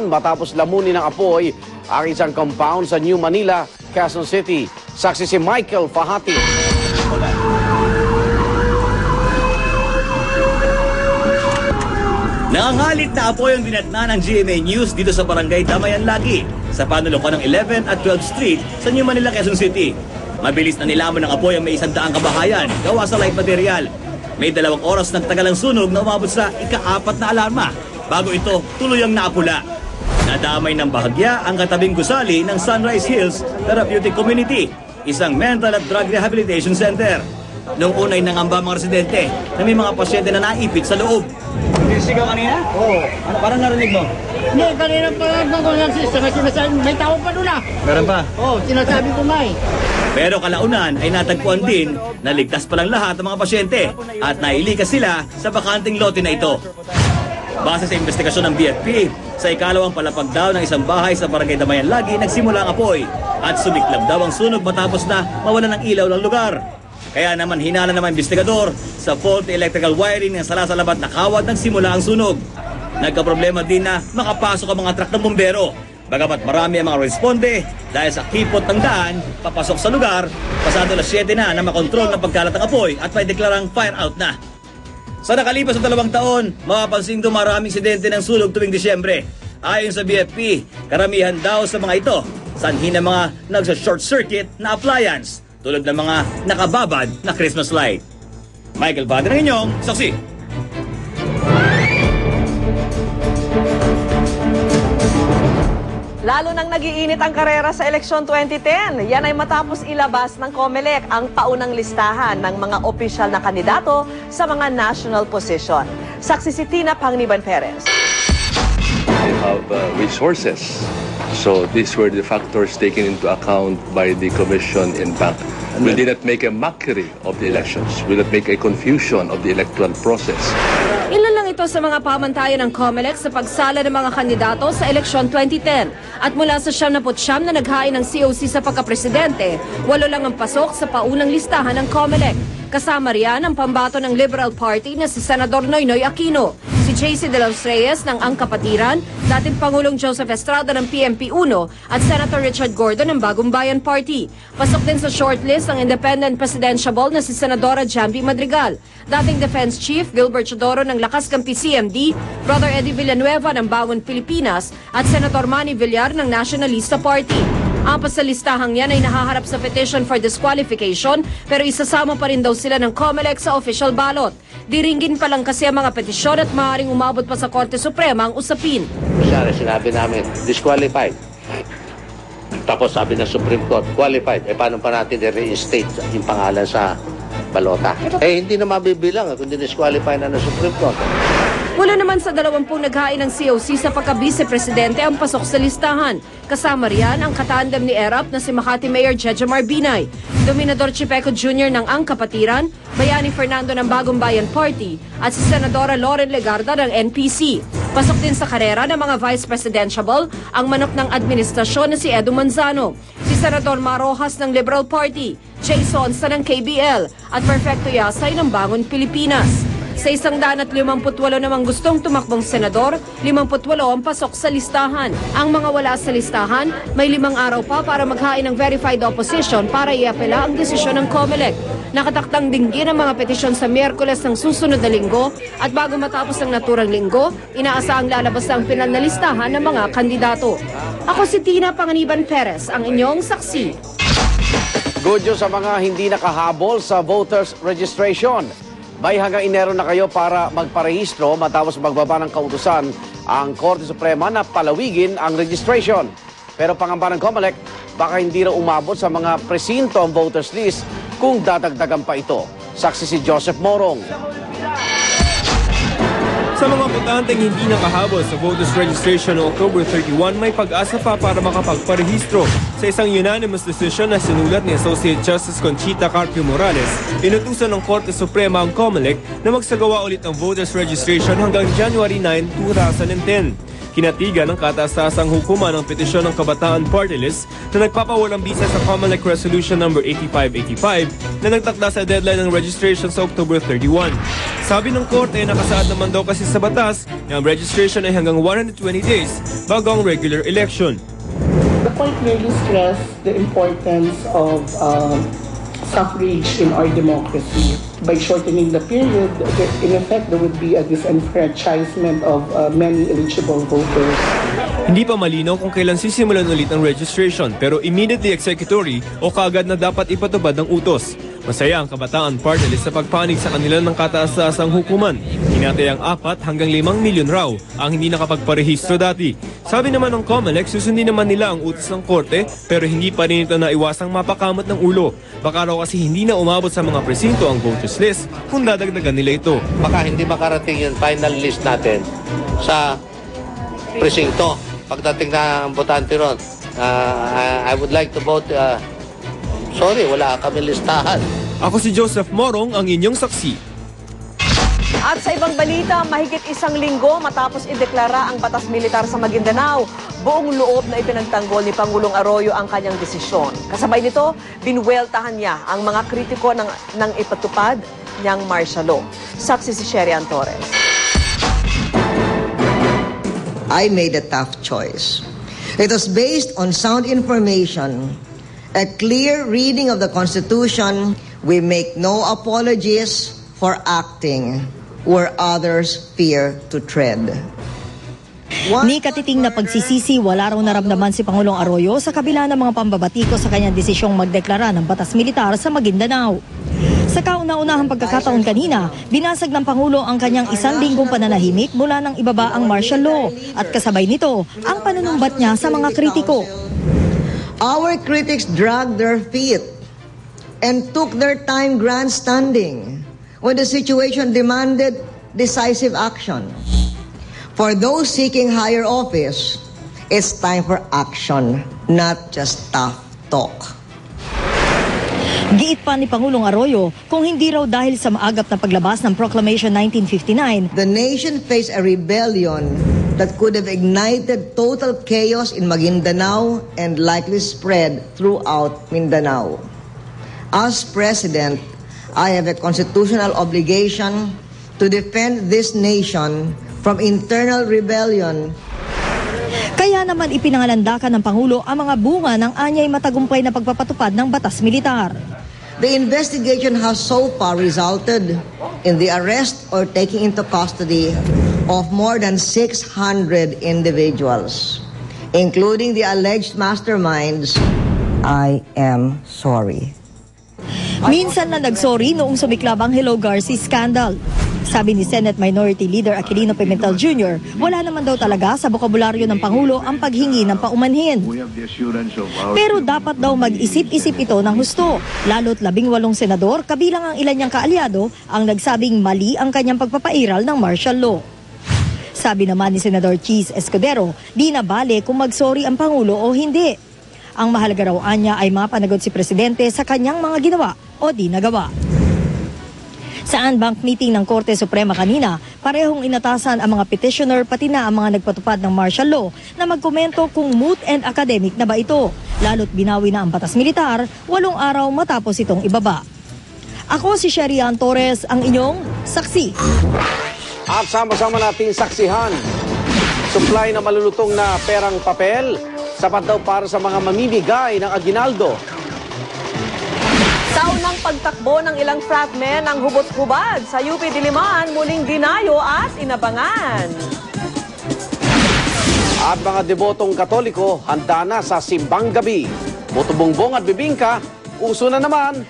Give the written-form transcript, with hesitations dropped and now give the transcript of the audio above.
Matapos lamunin ng apoy ang isang compound sa New Manila, Quezon City. Saksi si Michael Fahati. Nangangalit na apoy ang dinatna ng GMA News dito sa barangay Damayan Lagi sa panulukan ng 11 at 12th Street sa New Manila, Quezon City. Mabilis na nilamon ng apoy ang may 100 kabahayan gawa sa light material. May 2 oras ng tagalang sunog na umabot sa ika-4 na alarma bago ito tuluyang naapula. Nadamay ng bahagya ang katabing gusali ng Sunrise Hills Therapeutic Community, isang mental at drug rehabilitation center. Noong unay nangamba mga residente na may mga pasyente na naipit sa loob. Sigaw kanina? Oo. Ano, parang narinig mo? Hindi, kanina pa lang ko lang sinasabi, may tao pa doon ah. Meron pa? Oo, sinasabi ko nga eh. Pero kalaunan ay natagpuan din na ligtas palang lahat ng mga pasyente at nailikas sila sa bakanting lote na ito. Base sa investigasyon ng BFP, sa ikalawang palapag daw ng isang bahay sa barangay Damayan Lagi nagsimula ang apoy at sumiklab daw ang sunog matapos na mawalan ng ilaw ng lugar. Kaya naman hinala ng mga investigador sa faulty electrical wiring ng salasalabat na kawad nagsimula ang sunog. Nagkaproblema din na makapasok ang mga truck ng bumbero. Bagamat marami ang mga responde dahil sa kipot ng daan, papasok sa lugar, pasado alas 7 na makontrol ng pagkalat ng apoy at may deklarang fire out na. Sa nakalipas na 2 taon, mapapansin maraming insidente ng sunog tuwing Disyembre. Ayon sa BFP, karamihan daw sa mga ito, sanhi ng mga nagsa-short circuit na appliance, tulad ng mga nakababad na Christmas light. Michael Bader ng inyong saksi. Lalo nang nag-iinit ang karera sa eleksyon 2010, yan ay matapos ilabas ng COMELEC ang paunang listahan ng mga opisyal na kandidato sa mga national position. Saksi si Tina Pangniban Perez. They have resources. So these were the factors taken into account by the Commission in BAC. We did not make a mockery of the elections. We did not make a confusion of the electoral process. Ilan lang ito sa mga pamantayan ng COMELEC sa pagsala ng mga kandidato sa eleksyon 2010. At mula sa 79 na naghain ng COC sa pagkapresidente, 8 lang ang pasok sa paunang listahan ng COMELEC. Kasama riyan ang pambato ng Liberal Party na si Senador Noynoy Aquino, si JC De Los Reyes ng Ang Kapatiran, dating Pangulong Joseph Estrada ng PMP-1 at Senator Richard Gordon ng Bagong Bayan Party. Pasok din sa shortlist ang independent presidentiable na si Senadora Jambi Madrigal, dating Defense Chief Gilbert Chodoro ng Lakas Kampi CMD, Brother Eddie Villanueva ng Bangon Pilipinas at Senator Manny Villar ng Nationalista Party. Apat sa listahang yan ay nahaharap sa petition for disqualification pero isasama pa rin daw sila ng COMELEC sa official ballot. Diringgin pa lang kasi ang mga petisyon at maaaring umabot pa sa Korte Suprema ang usapin. Sinabi namin, disqualified. Tapos sabi ng Supreme Court, qualified. Paano pa natin i-reinstate yung pangalan sa balota? Hindi na mabibilang kung disqualify na ng Supreme Court. Wala naman sa 20 naghain ng COC sa pagka-vice-presidente ang pasok sa listahan. Kasama riyan ang katandem ni ERAP na si Makati Mayor Jejomar Binay, Dominador Chipeco Jr. ng Ang Kapatiran, Bayani Fernando ng Bagong Bayan Party at si Senadora Loren Legarda ng NPC. Pasok din sa karera ng mga vice-presidentiable ang manok ng administrasyon na si Edu Manzano, si Senador Marojas ng Liberal Party, Jay Sonsa ng KBL at Perfecto Yasay ng Bangon Pilipinas. Sa 158 namang gustong tumakbong senador, 58 ang pasok sa listahan. Ang mga wala sa listahan, may 5 araw pa para maghain ng verified opposition para iapela ang desisyon ng COMELEC. Nakataktang dinggin ang mga petisyon sa Miyerkules ng susunod na linggo at bago matapos ang naturang linggo, inaasahang lalabas ang pinal na listahan ng mga kandidato. Ako si Tina Pangniban Perez, ang inyong saksi. Good news sa mga hindi nakahabol sa voters registration. May hanggang Enero na kayo para magparehistro matapos magbaba ng kautusan ang Korte Suprema na palawigin ang registration. Pero pangamba ng COMELEC, baka hindi raw umabot sa mga presinto ang voters list kung dadagdagan pa ito. Saksi si Joseph Morong. Sa mga botanteng hindi nakahabol sa voters registration noong October 31, may pag-asa pa para makapagparehistro. Sa isang unanimous decision na sinulat ni Associate Justice Conchita Carpio Morales, inutusan ng Korte Suprema ang COMELEC na magsagawa ulit ng voters registration hanggang January 9, 2010. Kinatigan ng kataas-taasang hukuman ng petisyon ng Kabataan Party List na nagpapawalang bisa sa COMELEC Resolution No. 8585 na nagtakda sa deadline ng registration sa October 31. Sabi ng Korte, nakasaad naman daw kasi sa batas na ang registration ay hanggang 120 days bago ang regular election. The court really stressed the importance of suffrage in our democracy. By shortening the period, in effect, there would be a disenfranchisement of many eligible voters. Hindi pa malinaw kung kailan sisimulan ulit ang registration pero immediately executory o kaagad na dapat ipatupad ng utos. Masaya ang Kabataan Party List sa pagpanig sa kanila ng kataas-taasang hukuman. Hinatayang 4 hanggang 5 milyon raw ang hindi nakapagparehistro dati. Sabi naman ng COMELEC, susundin naman nila ang utos ng korte pero hindi pa rin ito naiwasang mapakamot ng ulo. Baka raw kasi hindi na umabot sa mga presinto ang voters list kung dadagdagan nila ito. Baka hindi makarating yung final list natin sa presinto. Pagdating na ang botante ron, I would like to vote, sorry, wala kami listahan. Ako si Joseph Morong, ang inyong saksi. At sa ibang balita, mahigit 1 linggo matapos ideklara ang batas militar sa Maguindanao, buong loob na ipinagtanggol ni Pangulong Arroyo ang kanyang desisyon. Kasabay nito, binweltahan niya ang mga kritiko ng ipatupad niyang martial law. Saksi si Sherian Torres. I made a tough choice. It was based on sound information, a clear reading of the Constitution. We make no apologies for acting where others fear to tread. Ni katiting na pagsisisi, wala raw naramdaman si Pangulong Arroyo sa kabila ng mga pambabatiko sa kanyang desisyong magdeklara ng batas militar sa Maguindanao. Sa kauna-unahang pagkakataon kanina, binasag ng Pangulo ang kanyang 1 linggong pananahimik mula nang ibaba ang martial law at kasabay nito ang panunumbat niya sa mga kritiko. Our critics dragged their feet and took their time grandstanding when the situation demanded decisive action. For those seeking higher office, it's time for action, not just tough talk. Giit pa ni Pangulong Arroyo, kung hindi raw dahil sa maagap na paglabas ng Proclamation 1959, the nation faced a rebellion that could have ignited total chaos in Maguindanao and likely spread throughout Mindanao. As President, I have a constitutional obligation to defend this nation from internal rebellion. Kaya naman ipinangalandakan ng Pangulo ang mga bunga ng anyay matagumpay na pagpapatupad ng batas militar. The investigation has so far resulted in the arrest or taking into custody of more than 600 individuals, including the alleged masterminds. I am sorry. Minsan na nagsorry noong sumiklab ang Hello Garcia scandal. Sabi ni Senate Minority Leader Aquilino Pimentel Jr., wala naman daw talaga sa bokabularyo ng Pangulo ang paghingi ng paumanhin. Pero dapat daw mag-isip-isip ito ng husto, lalo't 18 senador, kabilang ang ilan niyang kaalyado, ang nagsabing mali ang kanyang pagpapairal ng martial law. Sabi naman ni Senador Cheese Escudero, di na bale kung magsorry ang Pangulo o hindi. Ang mahalaga raw anya ay mapanagot si Presidente sa kanyang mga ginawa o di nagawa. Sa unbank meeting ng Korte Suprema kanina, parehong inatasan ang mga petitioner pati na ang mga nagpatupad ng martial law na magkomento kung moot and academic na ba ito. Lalo't binawi na ang batas militar 8 araw matapos itong ibaba. Ako si Sherian Torres, ang inyong saksi. At sama-sama nating saksihan. Supply na malulutong na perang papel, sapat daw para sa mga mamimigay ng aginaldo. Sa unang pagtakbo ng ilang fratmen ang hubot-hubad sa UP Diliman, muling dinayo at inabangan. At mga debotong Katoliko, handa na sa simbang gabi. Botobongbong at bibingka, uso na naman.